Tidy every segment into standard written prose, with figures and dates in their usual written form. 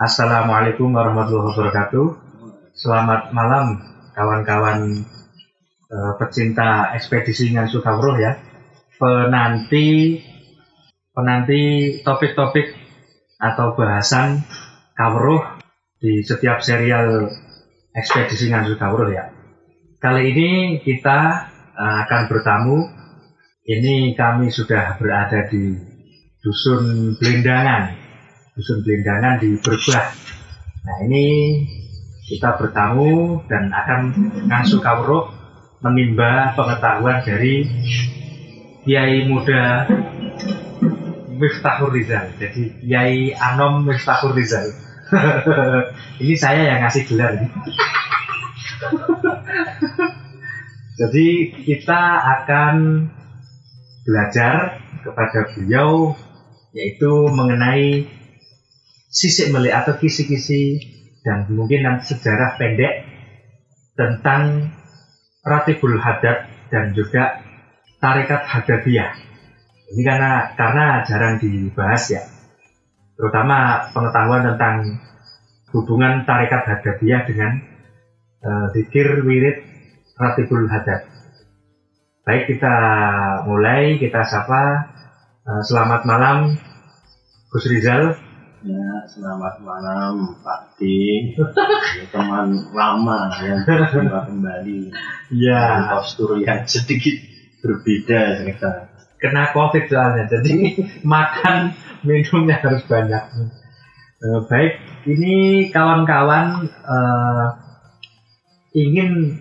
Assalamualaikum warahmatullahi wabarakatuh. Selamat malam kawan-kawan pecinta ekspedisi Ngansu Kawruh ya. Penanti topik-topik atau bahasan Kawruh di setiap serial ekspedisi Ngansu Kawruh ya. Kali ini kita akan bertamu. Ini kami sudah berada di Dusun Blendangan di Berbah. Nah, ini kita bertamu dan akan Ngansu Kawruh menimba pengetahuan dari Kiai Muda Miftahur Rizal. Jadi Kiai Anom Miftahur Rizal. Ini saya yang ngasih gelar nih. Jadi kita akan belajar kepada beliau yaitu mengenai sisik melek atau kisi-kisi dan mungkin nanti sejarah pendek tentang Ratibul Haddad dan juga Tarekat Haddadiyah. Ini karena jarang dibahas ya, terutama pengetahuan tentang hubungan Tarekat Haddadiyah dengan zikir wirid Ratibul Haddad. Baik, kita mulai, kita sapa. Selamat malam Gus Rizal. Ya, selamat malam Pak Ding, teman lama yang berjumpa kembali. Ya, postur yang sedikit berbeda kita. Kena COVID soalnya, jadi makan minumnya harus banyak. Baik, ini kawan-kawan ingin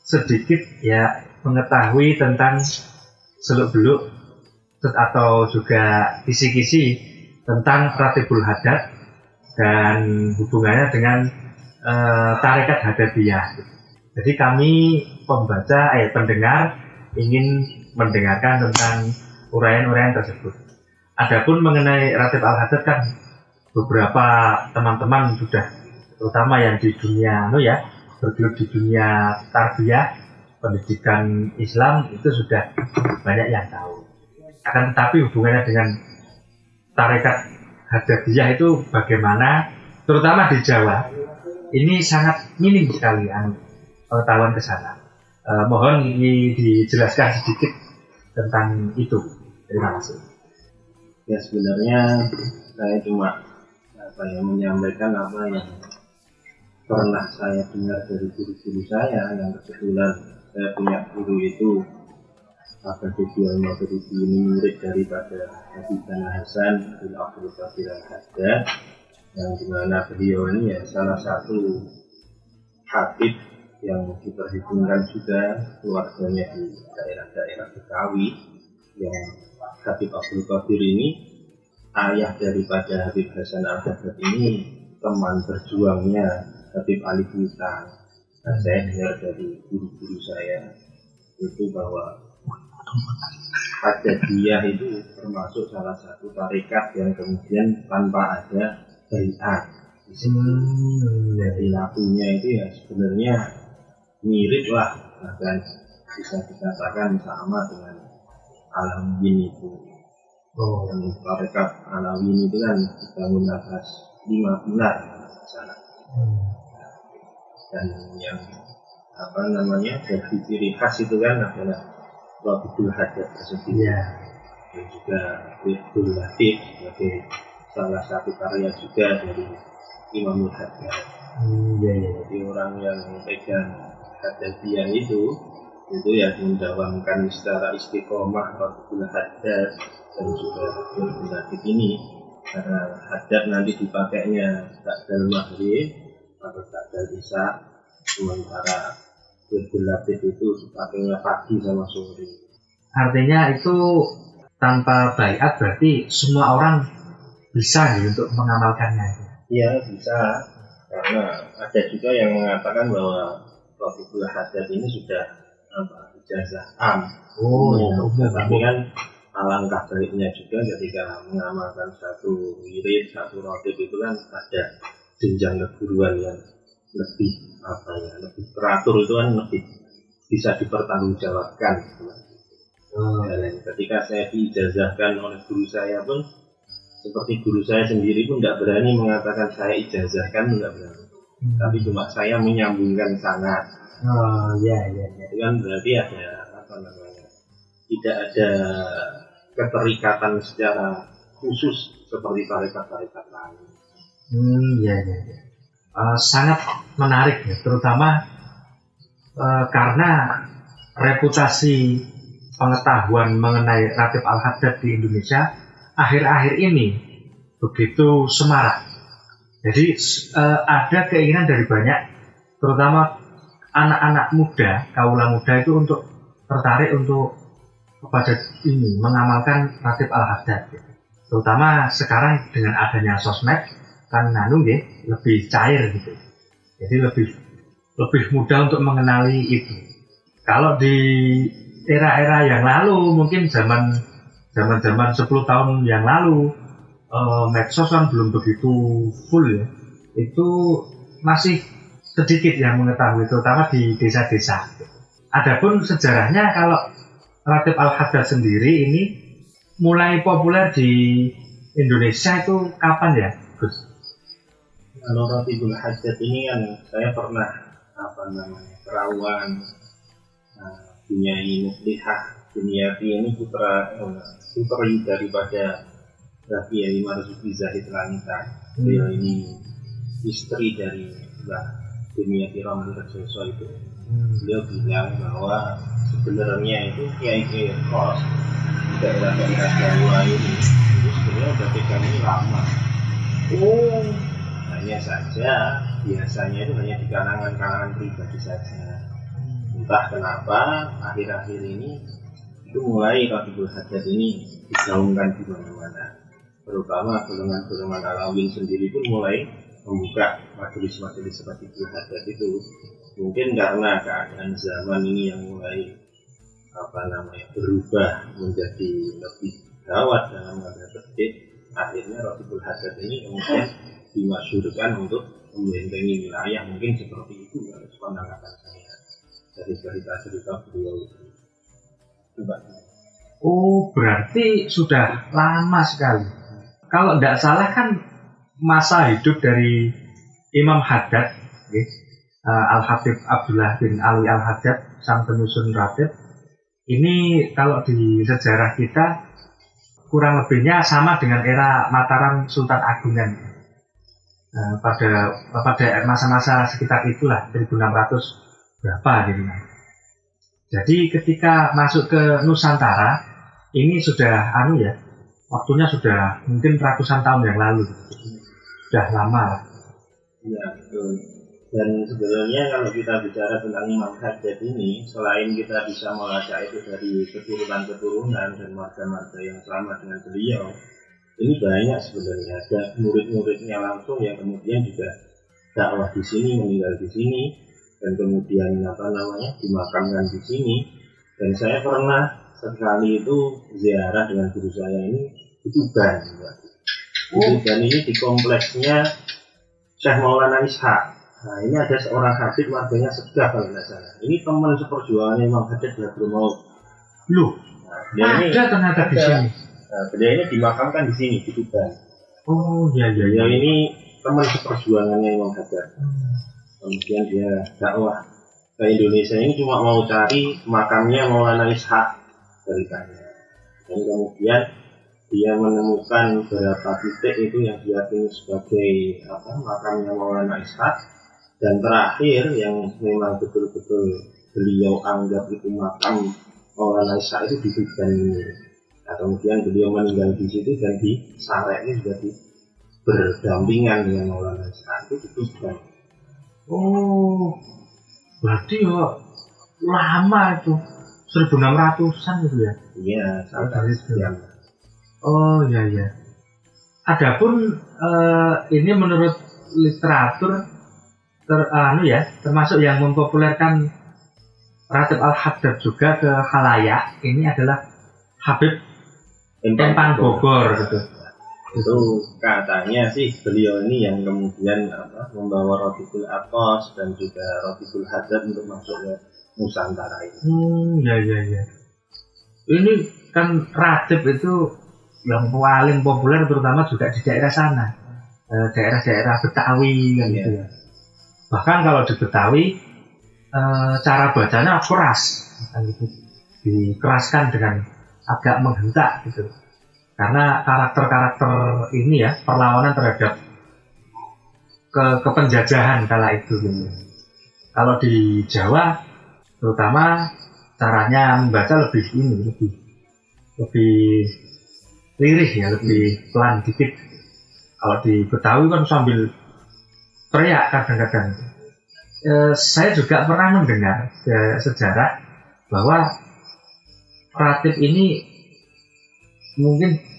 sedikit ya mengetahui tentang seluk-beluk atau juga kisi-kisi tentang Ratibul Haddad dan hubungannya dengan Tarekat Haddadiyah. Jadi kami pendengar ingin mendengarkan tentang uraian-uraian tersebut. Adapun mengenai Ratib Al-Haddad kan beberapa teman-teman sudah, terutama yang di dunia bergelut di dunia tarbiyah, pendidikan Islam itu sudah banyak yang tahu. Akan tetapi hubungannya dengan Tarekat Haddadiyah itu bagaimana, terutama di Jawa, ini sangat minim sekali pengetahuan ke sana. Mohon ini dijelaskan sedikit tentang itu. Terima kasih. Ya, sebenarnya saya cuma menyampaikan apa yang pernah saya dengar dari guru-guru saya, yang kebetulan saya punya guru itu Habibie Al-Maghribi, ini murid daripada Habib Hasan bin Abdul Qadir Al-Haddad, yang dimana beliau ini ya salah satu habib yang diperhitungkan juga keluarganya di daerah-daerah Betawi. Yang Habib Abdul Qadir ini, ayah daripada Habib Hasan Al-Haddad ini, teman berjuangnya Habib Ali Bintang. Nah, saya dengar dari guru-guru saya itu bahwa Haddadiyah itu termasuk salah satu tarekat yang kemudian tanpa ada baiat. Jadi lakunya itu ya sebenarnya mirip lah, bahkan bisa dikatakan sama dengan Alawiyin itu. Dan tarekat Alawiyin itu kan dibangun atas 5 pilar sana. Dan yang jadi ciri khas itu kan adalah Ratibul Haddad tersebut. Dan juga Wirdul Latif sebagai salah satu karya juga dari Imamul Haddad. Jadi orang yang pegang Haddadiyah itu ya mendawamkan secara istiqomah Ratibul Haddad dan juga Wirdul Latif ini, karena Haddad nanti dipakainya ba'dal maghrib atau ba'dal isya, sementara Wirdul Latif itu dipakainya pagi sama sore. Artinya itu tanpa baiat berarti semua orang bisa untuk mengamalkannya. Iya, bisa. Karena ada juga yang mengatakan bahwa Ratibul Haddad ini sudah ijazah am. Tapi kan alangkah baiknya juga ketika mengamalkan satu wirid, satu ratib itu kan ada jenjang keguruan yang lebih teratur, itu kan lebih bisa dipertanggungjawabkan. Dan ketika saya diijazahkan oleh guru saya pun, seperti guru saya sendiri pun tidak berani mengatakan saya ijazahkan, tidak berani. Tapi cuma saya menyambungkan sanad. Oh iya. Itu kan berarti ada apa namanya? Tidak ada keterikatan secara khusus seperti tarekat-tarekat lain. Iya. Sangat menarik ya, terutama karena reputasi pengetahuan mengenai Ratib Al-Haddad di Indonesia akhir-akhir ini begitu semarak. Jadi ada keinginan dari banyak, terutama anak-anak muda, kaula muda itu untuk tertarik untuk kepada ini mengamalkan Ratib Al-Haddad. Terutama sekarang dengan adanya sosmed kan lebih cair gitu. Jadi lebih mudah untuk mengenali itu. Kalau di era-era yang lalu, mungkin zaman 10 tahun yang lalu, medsos kan belum begitu full ya. Itu masih sedikit yang mengetahui, terutama di desa-desa. Adapun sejarahnya, kalau Ratib Al-Haddad sendiri ini mulai populer di Indonesia itu kapan ya, Gus? Kalau Ratibul Haddad ini kan saya pernah perawan Bunyai Muslihah Bunyati ini putri daripada Kiai Marzuki Zahid Langitan. Beliau ini istri dari Mbah Bunyati Ramli Rejoso itu. Beliau bilang bahwa sebenarnya itu Kiai Kos di daerah-daerah Jawa ini itu sebenarnya sudah pegang ini lama. Hanya saja biasanya itu hanya di kalangan pribadi saja. Entah kenapa akhir-akhir ini itu mulai Ratibul Haddad ini digaungkan di mana-mana. Terutama golongan-golongan Alawiyyin sendiri pun mulai membuka majelis-majelis Ratibul Haddad itu. Mungkin karena keadaan zaman ini yang mulai berubah menjadi lebih gawat dalam tanda petik, akhirnya Ratibul Haddad ini kemudian dimasyhurkan untuk membentengi wilayah, mungkin seperti itu ya, pandangan saya dari cerita-cerita beliau itu. Berarti sudah lama sekali. Kalau tidak salah kan masa hidup dari Imam Haddad, Al-Habib Abdullah bin Ali Al-Haddad, sang penyusun Ratib, ini kalau di sejarah kita kurang lebihnya sama dengan era Mataram Sultan Agungan. Pada masa-masa sekitar itulah 1600 berapa gitu. Jadi ketika masuk ke Nusantara ini sudah waktunya sudah mungkin ratusan tahun yang lalu, sudah lama lah. Ya betul. Dan sebenarnya kalau kita bicara tentang Imam Haddad ini, selain kita bisa melacak itu dari keturunan-keturunan dan marga-marga yang sama dengan beliau, ini banyak sebenarnya, ada murid-muridnya langsung yang kemudian juga dakwah di sini, meninggal di sini, dan kemudian dimakamkan di sini. Dan saya pernah sekali itu ziarah dengan guru saya ini di Tuban. Tuban ini di kompleksnya Syekh Maulana Ishaq. Nah ini ada seorang habib warganya Segaf kalau tidak salah. Ini teman seperjuangan Imam Haddad sudah belum mau. Ada ternyata di sini. Beliau ini dimakamkan di sini di Tuban. Iya. Beliau ini teman seperjuangannya Imam Haddad. Kemudian dia dakwah ke Indonesia ini cuma mau cari makamnya Maulana Ishaq ceritanya. Dan kemudian dia menemukan beberapa titik itu yang diyakini sebagai makamnya Maulana Ishaq. Dan terakhir yang memang betul-betul beliau anggap itu makam Maulana Ishaq itu di Tuban ini. Kemudian beliau meninggal di situ dan di Sarek ini juga berdampingan dengan Maulana Ishaq itu Tuban. Berarti lama itu 1600-an gitu ya? Iya, sampai sekian. Iya. Adapun ini menurut literatur termasuk yang mempopulerkan Ratib Al-Haddad juga ke khalayak ini adalah Habib Empang Bogor gitu. Itu katanya sih beliau ini yang kemudian membawa Ratibul Atos dan juga Ratibul Haddad untuk masuk ke Nusantara ini. Iya. Ini kan Ratib itu yang paling populer terutama juga di daerah sana, daerah-daerah Betawi kan gitu ya. Bahkan kalau di Betawi cara bacanya keras, kan gitu. Dikeraskan dengan agak menghentak gitu. Karena karakter-karakter ini ya perlawanan terhadap kepenjajahan kala itu gitu. Kalau di Jawa terutama caranya membaca lebih lirih ya, lebih pelan dikit. Kalau di Betawi kan sambil teriak kadang-kadang. Saya juga pernah mendengar sejarah bahwa ratib ini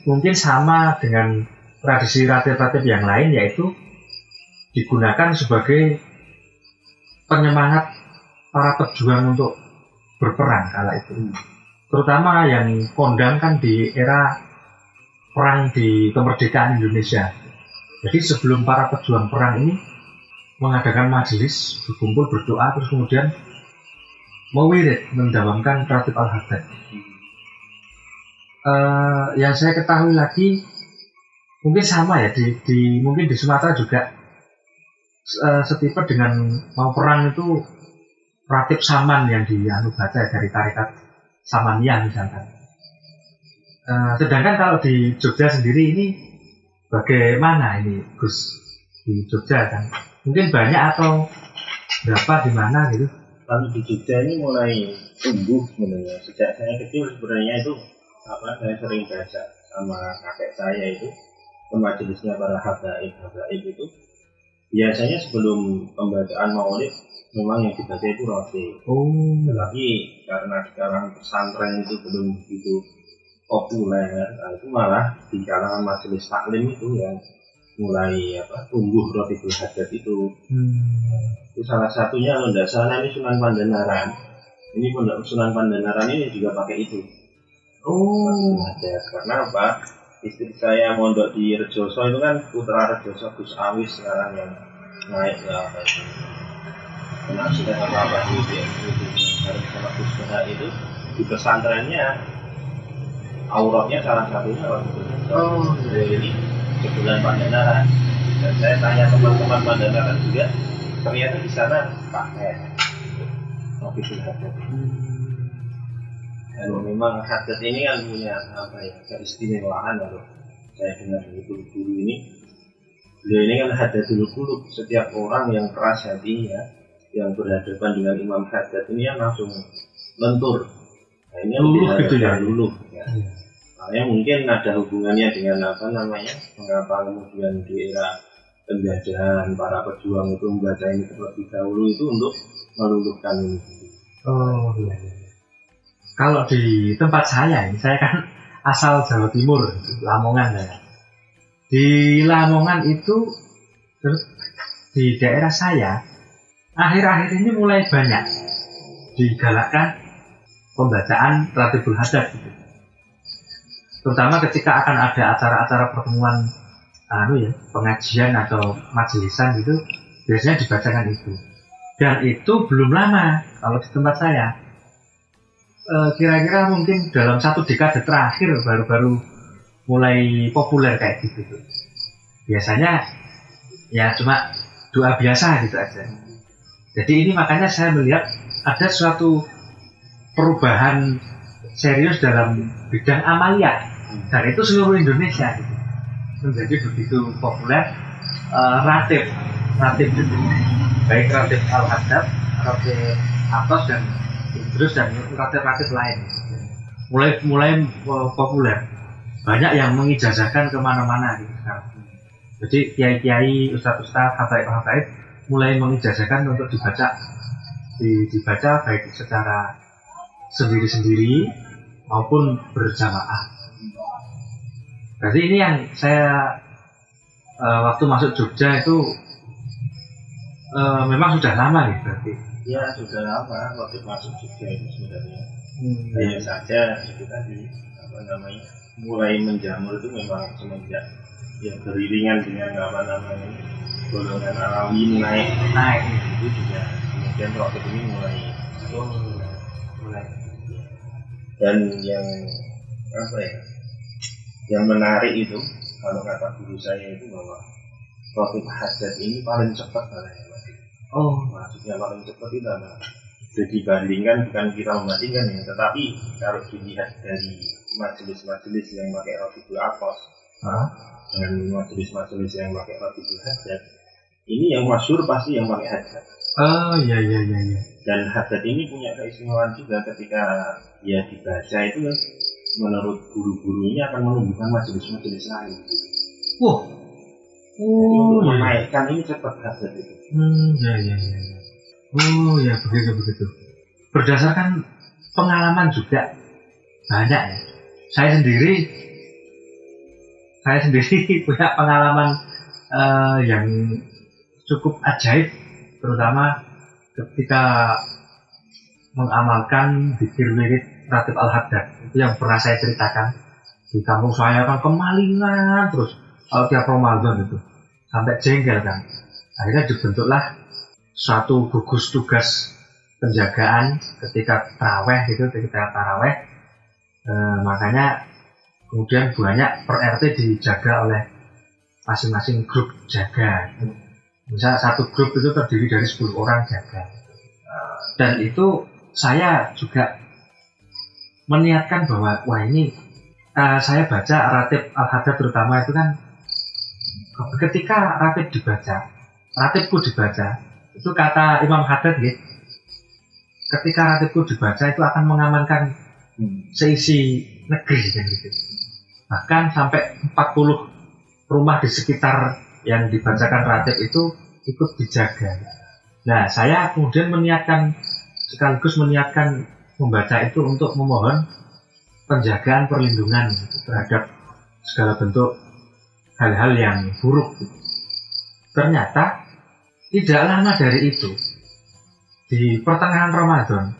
mungkin sama dengan tradisi ratib-ratib yang lain, yaitu digunakan sebagai penyemangat para pejuang untuk berperang kala itu. Terutama yang kondang kan di era perang di kemerdekaan Indonesia. Jadi sebelum para pejuang perang ini mengadakan majelis, berkumpul berdoa, terus kemudian mewirid, mendawamkan ratib al-Haddad. Yang saya ketahui lagi mungkin sama ya mungkin di Sumatera juga setipe dengan mau perang itu ratib saman yang baca dari tarekat Samaniyah misalkan. Sedangkan kalau di Jogja sendiri ini bagaimana ini Gus di Jogja kan? Mungkin banyak atau berapa di mana gitu? Kalau di Jogja ini mulai tumbuh sebenarnya. Sejak saya kecil sebenarnya itu saya sering baca sama kakek saya itu ke majelisnya para habaib itu. Biasanya sebelum pembacaan maulid memang yang dibaca itu roti. Tetapi karena di kalangan pesantren itu belum begitu populer, itu malah di kalangan majelis taklim itu yang mulai tumbuh Ratibul Haddad itu. Itu salah satunya kalau tidak salah ini Sunan Pandanaran. Ini Pondok Sunan Pandanaran ini juga pakai itu. Haddad. Karena apa? Istri saya mondok di Rejoso itu kan putra Rejoso Gus Awis sekarang yang naik ke kena sudah apa itu harus sama Gus Suha itu di pesantrennya auratnya salah satunya ini kebetulan Pandanaran. Dan saya tanya teman-teman Pandanaran juga, ternyata di sana pakai Ratibul Haddad. Kalau memang Haddad ini kan punya keistimewaan kalau saya dengar itu dulu ini. Beliau ini kan Haddadul Qulub, setiap orang yang keras hati ya, yang berhadapan dengan Imam Haddad ini kan langsung lentur. Nah ini luluh ya. Makanya mungkin ada hubungannya dengan mengapa kemudian di era penjajahan para pejuang itu membaca ini terlebih dahulu itu untuk meluluhkan ini. Iya. Kalau di tempat saya kan asal Jawa Timur, Lamongan ya. Di Lamongan itu, terus di daerah saya, akhir-akhir ini mulai banyak digalakkan pembacaan Ratibul Haddad gitu. Terutama ketika akan ada acara-acara pertemuan pengajian atau majelisan gitu, biasanya dibacakan itu. Dan itu belum lama kalau di tempat saya. Kira-kira mungkin dalam 1 dekade terakhir baru mulai populer kayak gitu. Biasanya ya cuma doa biasa gitu aja. Jadi ini makanya saya melihat ada suatu perubahan serius dalam bidang amaliyat, dan itu seluruh Indonesia gitu. Menjadi begitu populer ratib itu, baik ratib al-Haddad, ratib Atos dan Idrus dan ratib-ratib lain mulai populer. Banyak yang mengijazahkan kemana-mana gitu sekarang. Jadi kiai-kiai, ustaz-ustaz, habaib mulai mengijazahkan untuk dibaca baik secara sendiri-sendiri maupun berjamaah. Berarti ini yang saya waktu masuk Jogja itu memang sudah lama nih berarti. Ya sudah lama waktu masuk Jogja itu sebenarnya. Hanya saja itu tadi mulai menjamur itu memang semenjak ya beriringan dengan golongan Alawiyyin naik itu juga kemudian waktu ini mulai dan yang Yang menarik itu, kalau kata guru saya itu bahwa Khatib hajat ini paling cepat katanya. Oh, Maksudnya paling cepat itu apa? Jadi dibandingkan, bukan kita membandingkan ya, tetapi kalau dilihat dari majelis-majelis yang pakai Rabiul Aqos dengan majelis-majelis yang pakai Rabiul Hajat, ini yang masyhur pasti yang pakai hajat. oh, iya. Dan hajat ini punya keistimewaan juga ketika dia dibaca itu menurut guru-guru ini akan menumbuhkan majelis-majelis lain. Wah, Jadi untuk iya. menaikkan ini cepat hajat itu. Iya. Oh, ya begitu. Berdasarkan pengalaman juga banyak ya. Saya sendiri punya pengalaman yang cukup ajaib, terutama ketika mengamalkan zikir wirid Ratib Al-Haddad. Itu yang pernah saya ceritakan. Di kampung saya kan kemalingan terus kalau tiap Ramadan itu sampai jengkel kan. Akhirnya dibentuklah suatu gugus tugas penjagaan ketika taraweh gitu, ketika taraweh. Makanya kemudian banyak per RT dijaga oleh masing-masing grup jaga. Misal satu grup itu terdiri dari 10 orang jaga. Dan itu saya juga meniatkan bahwa wah ini saya baca Ratib Al-Haddad terutama itu kan ketika Ratibku dibaca itu kata Imam Haddad gitu, ketika Ratibku dibaca itu akan mengamankan seisi negeri kan gitu. Bahkan sampai 40 rumah di sekitar yang dibacakan Ratib itu ikut dijaga. Nah, saya kemudian sekaligus meniatkan membaca itu untuk memohon penjagaan perlindungan terhadap segala bentuk hal-hal yang buruk. Ternyata tidak lama dari itu, di pertengahan Ramadan,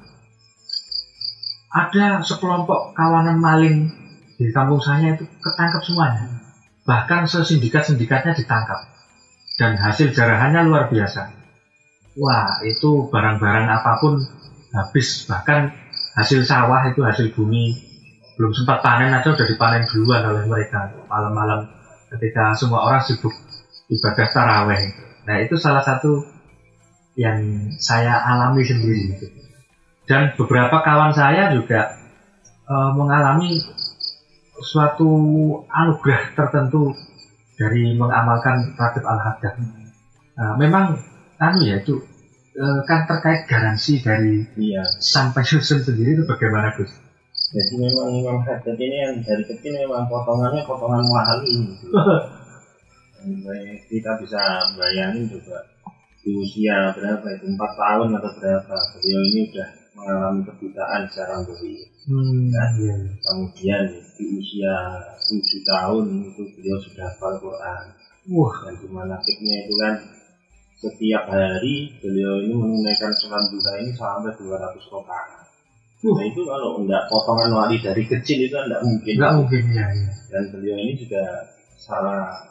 ada sekelompok kawanan maling di kampung saya itu ketangkap semuanya. Bahkan sesindikat-sindikatnya ditangkap. Dan hasil jarahannya luar biasa. Wah, itu barang-barang apapun habis. Bahkan hasil sawah itu, hasil bumi, belum sempat panen aja udah dipanen duluan oleh mereka. Malam-malam ketika semua orang sibuk ibadah taraweh. Nah, itu salah satu yang saya alami sendiri. Dan beberapa kawan saya juga mengalami suatu anugerah tertentu dari mengamalkan Ratib Al-Haddad. Memang itu kan terkait garansi dari sang penyusun sendiri itu bagaimana Gus? Jadi memang Imam Haddad ini yang dari kecil memang potongannya potongan mahal ini. Kita bisa bayangin juga di usia berapa itu, 4 tahun atau berapa, beliau ini sudah mengalami kebutaan secara goib. Kemudian di usia 7 tahun itu beliau sudah hafal Quran. Dan di manaqibnya itu kan setiap hari beliau ini menunaikan sholat duha ini sampai 200 rakaat. Nah itu kalau enggak potongan wali dari kecil itu enggak mungkin. Ya. Dan beliau ini juga salah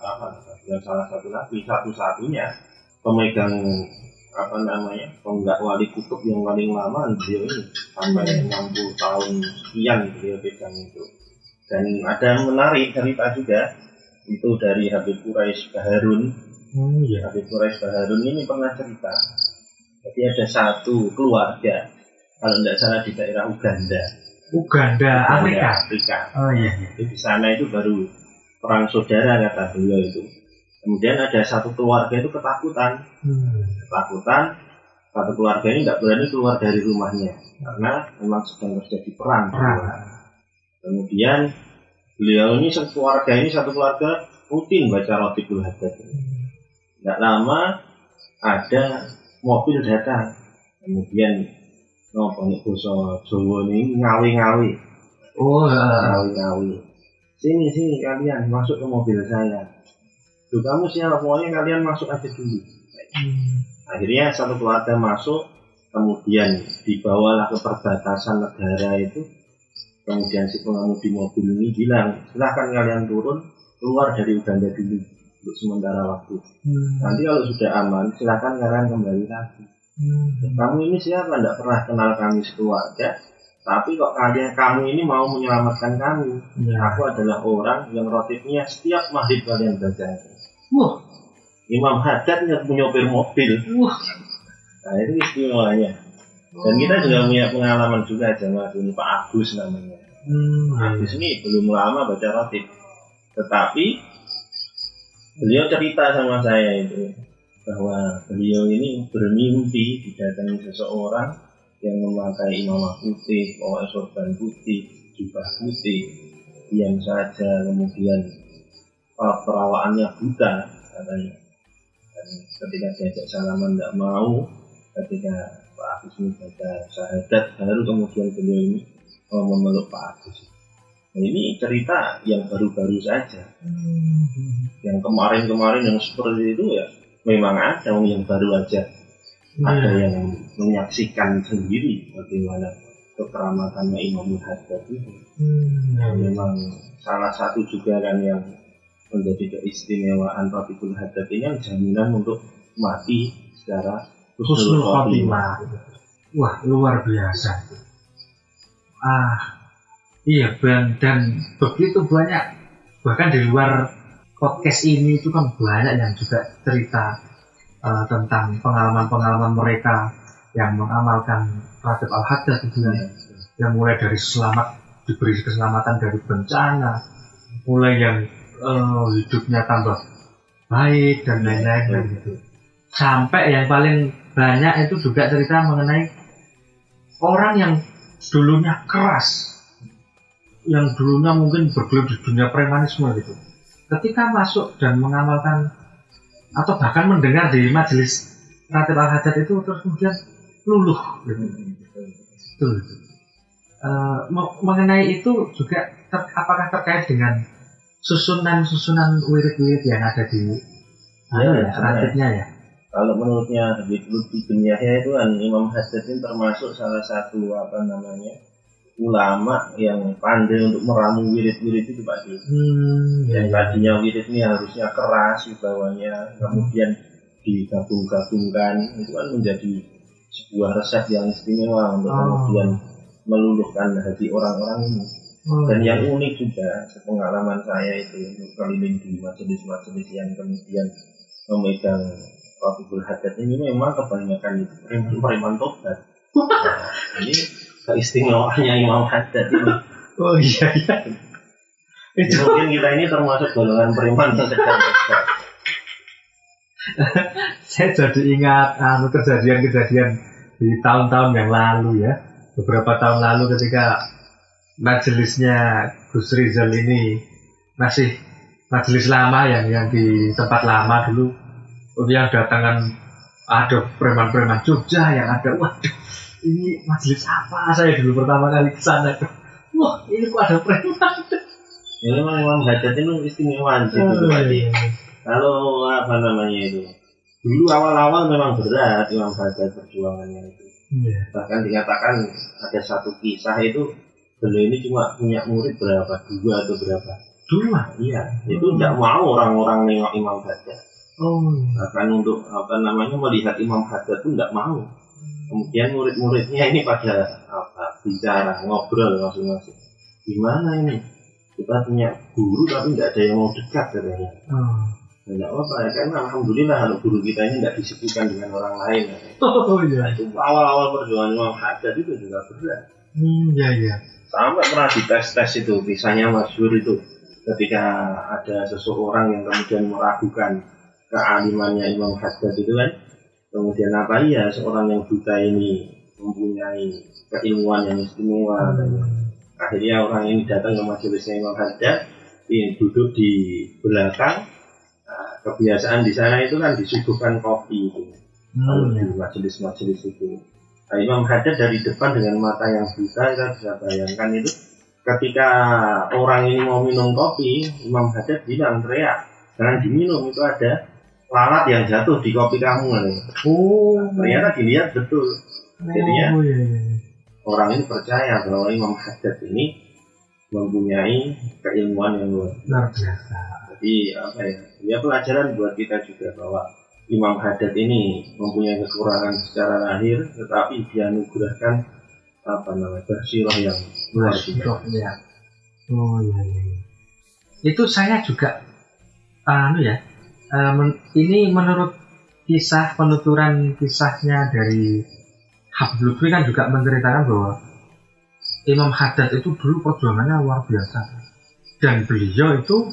satu lagi, satu-satunya pemegang penggak wali kutub yang paling lama. Beliau ini sampai 60 tahun sekian beliau pegang itu. Dan ada yang menarik cerita juga itu dari Habib Quraish Baharun. Habib Quraish Baharun ini pernah cerita. Jadi ada satu keluarga, kalau tidak salah di daerah Uganda, Afrika. Oh iya. Di sana itu baru perang saudara kata beliau itu. Kemudian ada satu keluarga itu ketakutan. Satu keluarga ini tidak berani keluar dari rumahnya karena memang sedang terjadi perang. Kemudian beliau ini satu keluarga rutin baca Ratibul Haddad. Tidak lama ada mobil datang. Kemudian bahasa Jawa ini ngawi-ngawi. Ngawi-ngawi. Sini kalian masuk ke mobil saya. Tuh kamu siapa? Pokoknya kalian masuk aja dulu. Akhirnya satu keluarga masuk, kemudian dibawalah ke perbatasan negara itu. Kemudian si pengemudi mobil ini bilang, silahkan kalian turun, keluar dari Uganda dulu untuk sementara waktu. Nanti kalau sudah aman, silahkan kalian kembali lagi. Kamu ini siapa? Tidak pernah kenal kami sekeluarga. Tapi kok kamu ini mau menyelamatkan kami. Aku adalah orang yang rotibnya setiap maghrib kalian baca. Wah, Imam Haddad yang menyopir mobil. wah. Nah itu istimewanya. Dan kita juga punya pengalaman juga sama ini Pak Agus namanya. Agus ini belum lama baca rotib, tetapi beliau cerita sama saya itu bahwa beliau ini bermimpi didatangi seseorang yang memakai imamah putih, bawa sorban putih, jubah putih, diam saja, kemudian perawaannya buta katanya. Dan ketika diajak salaman tidak mau, ketika Pak Agus ini baca syahadat, baru kemudian beliau ini memeluk Pak Agus. Nah, ini cerita yang baru-baru saja. Yang kemarin-kemarin yang seperti itu ya memang ada yang baru aja. Ada yang menyaksikan sendiri bagaimana kekeramatannya Imam Haddad itu. Memang salah satu juga kan yang menjadi keistimewaan Rotibul Haddad ini yang jaminan untuk mati secara husnul khotimah. Wah, luar biasa. Iya, dan begitu banyak, bahkan di luar podcast ini itu kan banyak yang juga cerita tentang pengalaman-pengalaman mereka yang mengamalkan Ratib Al-Haddad itu yang mulai dari diberi keselamatan dari bencana, mulai yang hidupnya tambah baik dan lain-lain gitu. Sampai yang paling banyak itu juga cerita mengenai orang yang dulunya keras, yang dulunya mungkin bergelut di dunia premanisme gitu, ketika masuk dan mengamalkan atau bahkan mendengar di majelis Ratib Al-Haddad itu terus kemudian luluh gitu. Mengenai itu juga apakah terkait dengan susunan wirid-wirid yang ada di Ratibnya ya? Kalau menurutnya Habib Lutfi bin Yahya itu kan Imam Haddad ini termasuk salah satu ulama yang pandai untuk meramu wirid-wirid itu Pak Di. Yang tadinya wirid ini harusnya keras wibawanya, kemudian digabung-gabungkan, itu kan menjadi sebuah resep yang istimewa untuk kemudian meluluhkan hati orang-orang ini. Dan yang unik juga, sepengalaman saya itu keliling di majelis-majelis yang kemudian memegang Rotibul Haddad ini memang kebanyakan itu preman tobat. Ini keistimewaannya Imam Haddad ini. Oh iya. Itu mungkin kita ini termasuk golongan preman yang sedang tobat. Saya jadi ingat kejadian-kejadian di tahun-tahun yang lalu ya. Beberapa tahun lalu ketika majelisnya Gus Rizal ini masih majelis lama yang di tempat lama dulu, yang datangan ada preman-preman Jogja yang ada, waduh ini majelis apa, saya dulu pertama kali ke sana, wah ini kok ada preman. Ya memang Imam Haddad itu istimewa sih berarti. Kalau itu dulu awal-awal memang berat Imam Haddad perjuangannya itu. Bahkan dikatakan ada satu kisah itu beliau ini cuma punya murid berapa, 2 atau berapa? 2? Iya, itu tidak mau orang-orang nengok Imam Haddad. Bahkan untuk melihat Imam Haddad itu tidak mau. Kemudian murid-muridnya ini pada bicara, ngobrol masing-masing. Gimana ini? Kita punya guru tapi tidak ada yang mau dekat katanya. Tidak apa-apa ya, karena alhamdulillah kalau guru kita ini tidak disebutkan dengan orang lain. Nah, itu awal-awal perjuangan Imam Haddad itu juga berat. Iya. Sampai pernah dites itu, kisahnya masyhur itu, ketika ada seseorang yang kemudian meragukan kealimannya Imam Haddad itu kan, kemudian apa iya seorang yang buta ini mempunyai keilmuan yang istimewa. Akhirnya orang ini datang ke majelisnya Imam Haddad, duduk di belakang. Kebiasaan di sana itu kan disuguhkan kopi itu, di majelis-majelis itu. Nah, Imam Haddad dari depan dengan mata yang buta, kita bisa bayangkan itu, ketika orang ini mau minum kopi, Imam Haddad bilang, teriak, jangan diminum, itu ada lalat yang jatuh di kopi kamu. Ternyata dilihat betul. Jadinya orang ini percaya bahwa Imam Haddad ini mempunyai keilmuan yang luar biasa. Jadi ya pelajaran buat kita juga bahwa Imam Haddad ini mempunyai kekurangan secara lahir, tetapi dianugerahkan bersiroh yang luar biasa. Ya. Oh iya, iya. Itu saya juga ini menurut kisah penuturan kisahnya dari Habib Lutfi kan juga menceritakan bahwa Imam Haddad itu dulu perjuangannya luar biasa dan beliau itu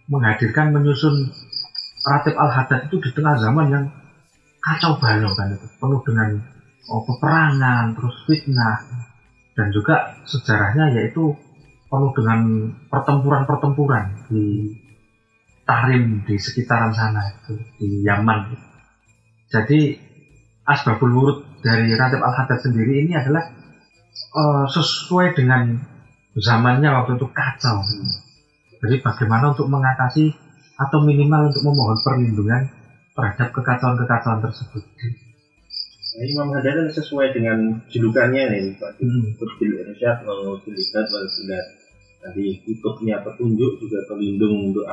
menghadirkan menyusun Ratib Al-Haddad itu di tengah zaman yang kacau balau kan, itu penuh dengan peperangan, terus fitnah, dan juga sejarahnya yaitu penuh dengan pertempuran di Tarim, di sekitaran sana itu, di Yaman. Jadi asbabul wurud dari Ratib Al-Haddad sendiri ini adalah sesuai dengan zamannya waktu itu kacau. Jadi bagaimana untuk mengatasi atau minimal untuk memohon perlindungan terhadap kekacauan-kekacauan tersebut. Nah, Imam Haddad kan sesuai dengan julukannya nih, Pak. Kutbil Irsyad wal Hidayat wal Bilad. Tadi kutubnya petunjuk, juga pelindung untuk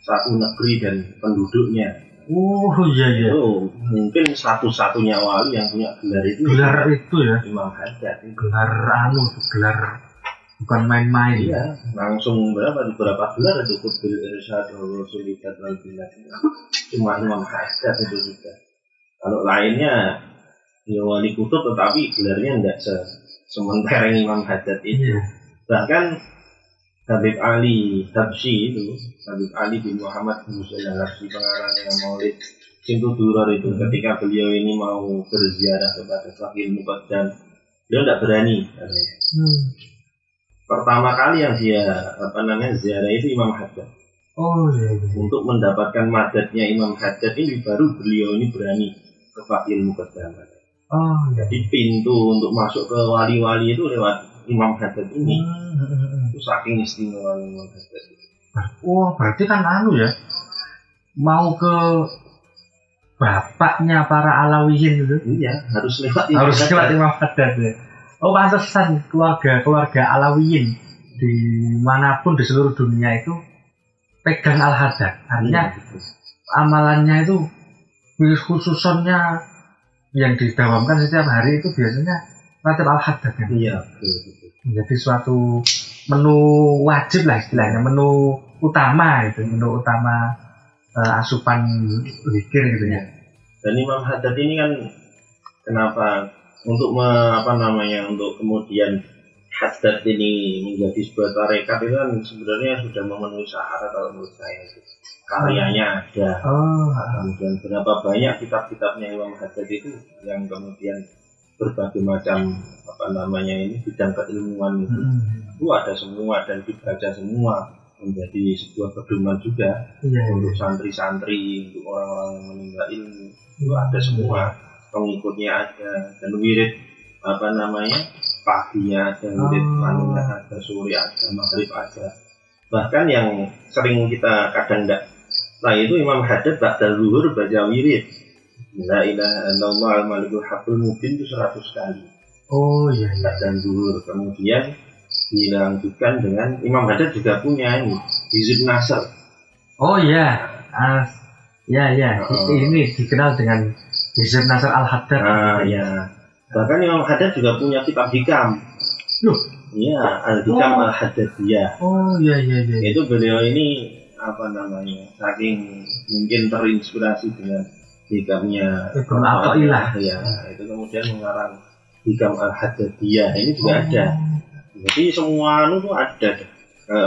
satu negeri dan penduduknya. Oh iya iya. Itu mungkin satu-satunya wali yang punya gelar itu. Gelar itu ya. Imam Haddad. Gelar bukan main-main. Iya, langsung beberapa gelar itu Kutbil Irsyad wal Hidayat wal Bilad. Cuma Imam Haddad itu juga. Kalau lainnya ya wali kutub, tetapi gelarnya enggak sementara Imam Haddad itu. Iya. Bahkan Habib Ali Habsyi itu, Habib Ali bin Muhammad bin Musa al-Habsyi, pengarangnya Maulid Simtudurar itu, ketika beliau ini mau berziarah kepada Faqih Muqaddam, beliau tidak berani katanya. Pertama kali yang dia ziarah itu Imam Haddad. Oh iya. Untuk mendapatkan madadnya Imam Haddad ini baru beliau ini berani ke Faqih Muqaddam. Oh, jadi pintu untuk masuk ke wali-wali itu lewat Imam Haddad ini. Itu saking istimewa Imam Haddad. Oh, berarti kan ya, mau ke bapaknya para Alawiyin itu. Iya, harus lewat Imam Haddad ya. Oh, pantesan keluarga Alawiyin dimanapun di seluruh dunia itu pegang Al-Haddad. Artinya amalannya itu khususnya yang didawamkan setiap hari itu biasanya Ratib Al-Haddad kan? Iya, betul. Menjadi suatu menu wajib lah istilahnya, menu utama asupan zikir gitu ya. Dan Imam Haddad ini kan kenapa untuk kemudian Haddad ini menjadi sebuah tarekat itu kan sebenarnya sudah memenuhi syarat kalau menurut saya. Karyanya ada, kemudian berapa banyak kitab-kitabnya Imam Haddad itu yang kemudian berbagai macam bidang keilmuan itu ada semua dan dibaca semua, menjadi sebuah pedoman juga untuk santri-santri, untuk orang-orang yang menimba ilmu. Itu ada semua, pengikutnya ada, dan wirid paginya ada, wirid malamnya ada, sore ada, maghrib ada. Bahkan yang sering kita kadang tidak, itu Imam Haddad ba'da zuhur baca wirid la ilaha illallah al-malikul haqqul mubin itu 100 kali. Oh iya. Ba'da zuhur. Kemudian dilanjutkan dengan Imam Haddad juga punya ini Hizb Nasr. Oh iya. Ini dikenal dengan Hizb Nasr Al-Haddad. Ya. Bahkan Imam Haddad juga punya kitab hikam. Loh, iya, Al-Hikam Al-Haddadiyah. Oh iya. Itu beliau ini saking mungkin terinspirasi dengan hikamnya Ibnu Athaillah. Ya, itu kemudian mengarang Hikam Al-Haddadiyah. Ini juga ada. Jadi semua itu ada.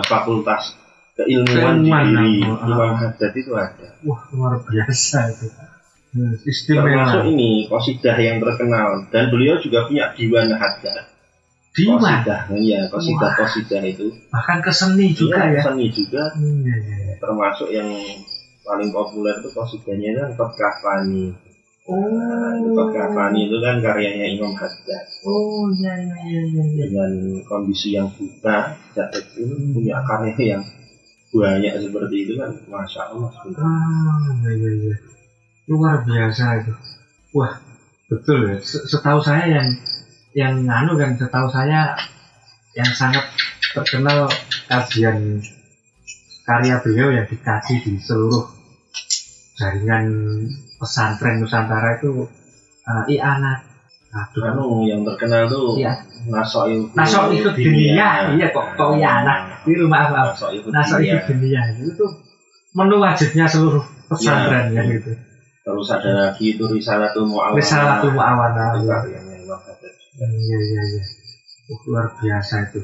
Fakultas keilmuan di diri Imam Haddad itu ada. Wah, luar biasa itu. Istimewa. Termasuk ini qasidah yang terkenal, dan beliau juga punya Diwan Haddad. Qasidah itu. Bahkan ke seni juga ya. Seni juga. Termasuk yang paling populer itu qasidahnya kan Qad Kafani. Qad Kafani itu kan karyanya Imam Haddad. Oh iya. Dengan kondisi yang buta, sejak kecil punya karya yang banyak seperti itu kan, masya Allah. Iya. Luar biasa itu. Wah, betul ya. Setahu saya setahu saya yang sangat terkenal kajian karya beliau yang dikaji di seluruh jaringan pesantren Nusantara itu I'anah Aduh. yang terkenal tuh Iya. Nasok itu dunia. Iya kok ya anak. Itu maaf. Nasok itu dunia. Itu menu wajibnya seluruh pesantren ya gitu. Terus ada lagi itu Risalatul Mu'awana. Iya. Luar biasa itu.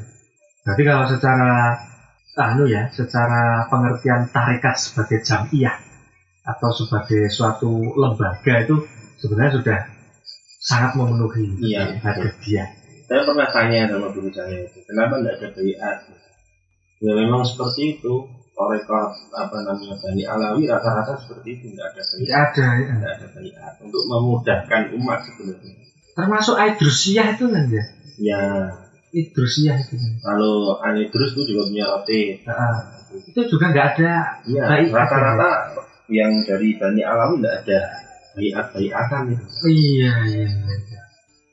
Berarti kalau secara pengertian tarekat sebagai jamiah atau sebagai suatu lembaga itu sebenarnya sudah sangat memenuhi target dia. Saya pernah tanya sama guru saya itu, kenapa tidak ada baiat? Ya memang seperti itu. Tarekat Bani Alawi rata-rata seperti itu, tidak ada baiat untuk memudahkan umat sebenarnya. Termasuk Idrusiyah itu kan ya? Ya. Idrusiyah itu. Kalau Idrus itu juga punya roti. Itu juga nggak ada. Ya, rata-rata yang dari Bani Alawi tidak ada baiat-baiatan itu. Iya.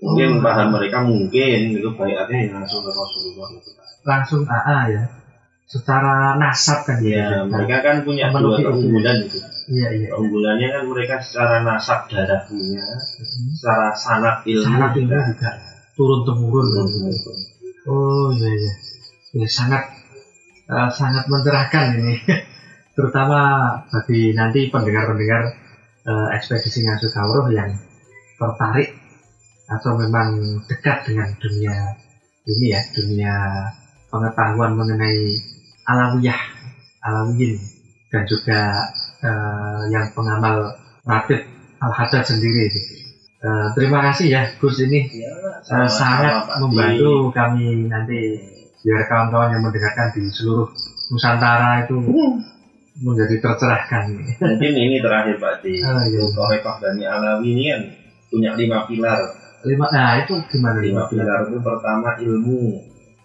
Mungkin paham mereka itu baiatnya langsung ke Rasulullah itu. Langsung ya. Secara nasab kan ya. Mereka kan punya dua keunggulan itu. Iya. Keunggulannya kan mereka secara nasab darah punya, secara sanad ilmu juga turun temurun. Oh iya. Ya, sangat mencerahkan ini. Terutama bagi nanti pendengar-pendengar ekspedisi Ngasuh Kawruh yang tertarik atau memang dekat dengan dunia pengetahuan mengenai alawiyin dan juga yang pengamal Ratib Al-Haddad sendiri. Terima kasih ya Gus ini sangat membantu kami nanti biar kawan-kawan yang mendengarkan di seluruh Nusantara itu menjadi tercerahkan. Mungkin ini terakhir Pak Di. Tarekat Bani Alawi ini kan punya 5 pilar. Itu gimana? 5 pilar itu pertama ilmu,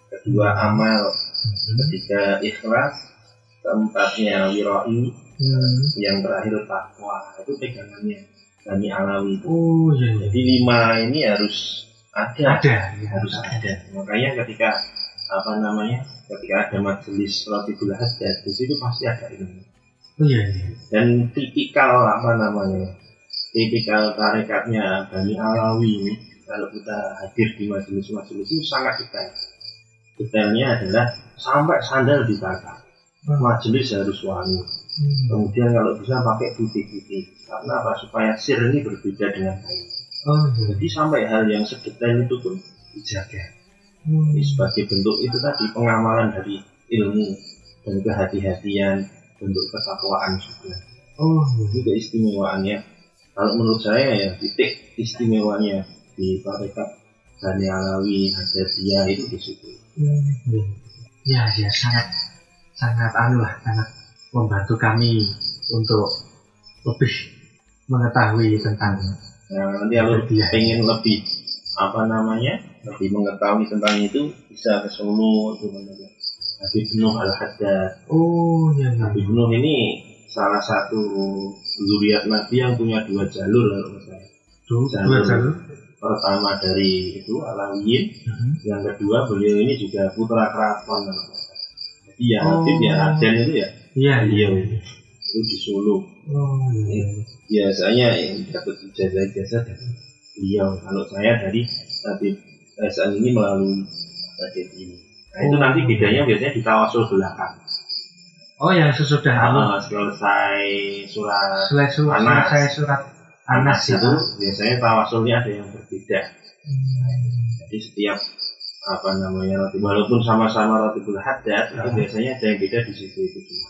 kedua amal, ketiga ikhlas, keempatnya wirai, yang terakhir takwa. Itu pegangannya Bani Alawi itu. Oh iya. Jadi 5 ini harus ada. Harus ada. Makanya ketika ada majelis Ratibul Haddad, di situ pasti ada ilmu. Oh iya. Dan tipikal tarekatnya Bani Alawi ini, kalau kita hadir di majelis-majelis itu sangat detail. Detailnya adalah sampai sandal ditata. Majelis harus wangi. Kemudian kalau bisa pakai putih-putih. Karena apa? Supaya sir ini berbeda dengan lain. Jadi sampai hal yang sedetail itu pun dijaga. Sebagai bentuk itu tadi pengamalan dari ilmu dan kehati-hatian, bentuk ketakwaan juga. Itu keistimewaannya. Kalau menurut saya ya titik istimewanya di tarekat Bani Alawi Haddadiyah itu di situ. Ya sangat membantu kami untuk lebih mengetahui tentang. Nanti kalau pengen lebih lebih mengetahui tentang itu bisa ke Solo itu namanya Habib Nuh Al-Haddad. Habib Nuh ini salah satu zuriat Nabi yang punya 2 jalur kalau saya. Jalur pertama dari itu Alawiyin, yang kedua beliau ini juga putra keraton. Jadi ya Habib ya Raden itu ya. Beliau itu di Solo. Biasanya yang dapat ijazah dari beliau. Kalau saya dari Habib saat ini melalui Raden ini. Nah itu nanti bedanya biasanya di tawasul belakang. Yang sesudah selesai surat Anas itu biasanya tawasulnya ada yang berbeda. Jadi setiap walaupun sama-sama Ratibul Haddad itu biasanya ada yang beda di situ itu cuma.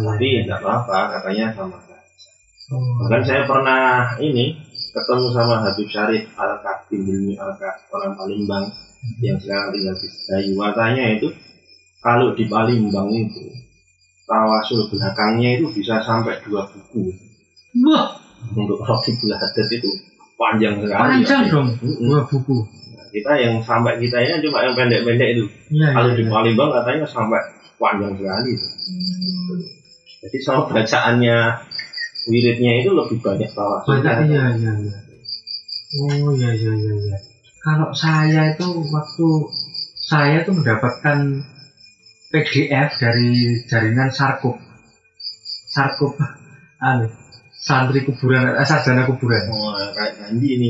Tapi tidak apa-apa, katanya sama saja. Bahkan saya pernah ketemu sama Habib Syarif Al-Kafi Hilmi Al-Kafi orang Palembang yang sekarang tinggal di Sedayu. Katanya itu kalau di Palembang itu tawasul belakangnya itu bisa sampai 2 buku. Untuk Ratibul Haddad itu panjang sekali. Panjang dong, 2 buku. Kita yang sampai kita ini cuma yang pendek-pendek itu. Kalau di Palembang katanya sampai panjang sekali. Jadi sama bacaannya wiridnya itu lebih banyak tawasul. Iya. Iya. Kalau saya itu waktu saya itu mendapatkan PDF dari jaringan Sarkup santri kuburan, sarjana kuburan. Kayak Gandhi ini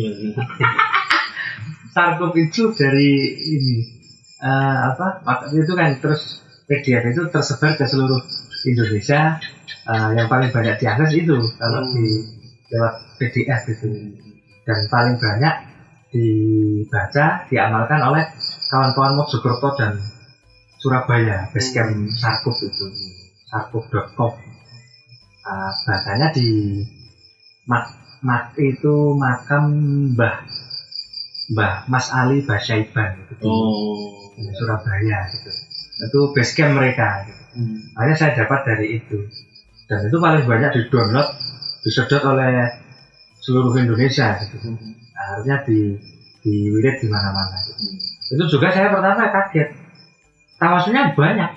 Sarkup itu dari ini itu kan terus PDF itu tersebar ke seluruh Indonesia. Yang paling banyak diakses itu kalau di lewat PDF itu, dan paling banyak dibaca diamalkan oleh kawan-kawan Mojokerto dan Surabaya, basecamp Sarkup itu, sarkup.com. Bahasanya di itu makam Mbah Mas Ali Basyaiban gitu, di Surabaya gitu. Itu basecamp mereka gitu. Akhirnya saya dapat dari itu, dan itu paling banyak disedot oleh seluruh Indonesia gitu. Akhirnya diwirid di mana-mana gitu. Itu juga saya pertama kaget, tawasulnya banyak.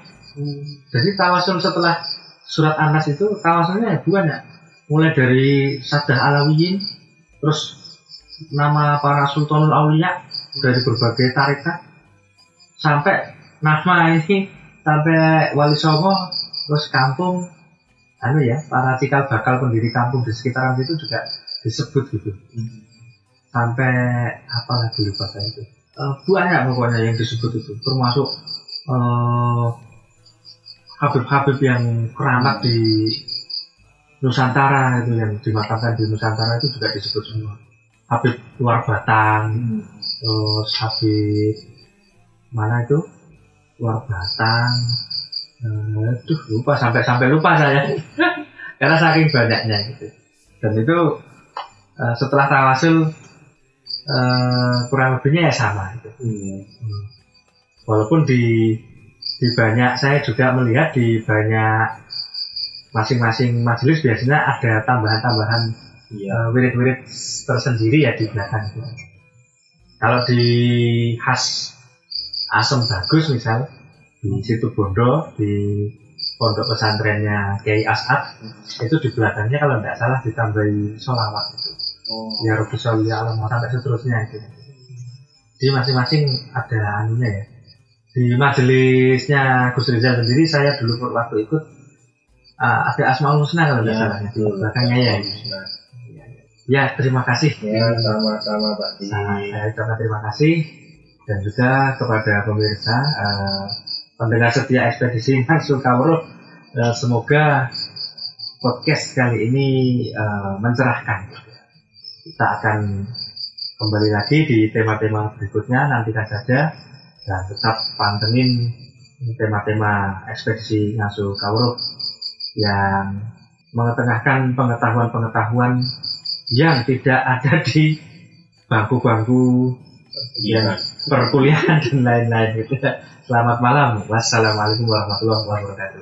Jadi tawasul setelah surat An-Nas itu tawasulnya banyak, mulai dari Sadah Alawiyin, terus nama para Sultanul Aulia dari berbagai tarekat, sampai nama ini sampai Wali Songo, terus kampung para cikal bakal pendiri kampung di sekitaran situ juga disebut gitu. Sampai apa lagi lupa saya itu. Banyak pokoknya yang disebut itu, termasuk Habib-habib yang keramat di Nusantara itu, yang dimakamkan di Nusantara itu juga disebut semua. Habib luar Batang, terus Habib mana itu luar Batang, lupa sampai lupa saya karena saking banyaknya gitu. Dan itu setelah tawasul kurang lebihnya ya sama gitu. Walaupun di banyak, saya juga melihat di banyak masing-masing majelis biasanya ada tambahan-tambahan wirid-wirid tersendiri ya di belakang itu. Kalau di khas Asem Bagus misal di situ Bondo, di pondok pesantrennya Kiai As'ad, itu di belakangnya kalau tidak salah ditambahi sholawat itu. Ya Rabbi sholli ala Muhammad sampai seterusnya itu. Di masing-masing ada anunya ya. Di majelisnya Gus Rizal sendiri saya dulu waktu ikut ada Asmaul Husna kalau tidak salah di belakangnya ya. Ya, terima kasih. Ya, sama-sama Pak Di. Saya ucapkan terima kasih, dan juga kepada pemirsa pendengar setia Ekspedisi Ngasuh Kawruh. Semoga podcast kali ini mencerahkan. Kita akan kembali lagi di tema-tema berikutnya, nantikan saja, dan tetap pantengin tema-tema Ekspedisi Ngasuh Kawruh yang mengetengahkan pengetahuan-pengetahuan yang tidak ada di bangku-bangku yang perkuliahan dan lain-lain gitu. Selamat malam. Wassalamualaikum warahmatullahi wabarakatuh.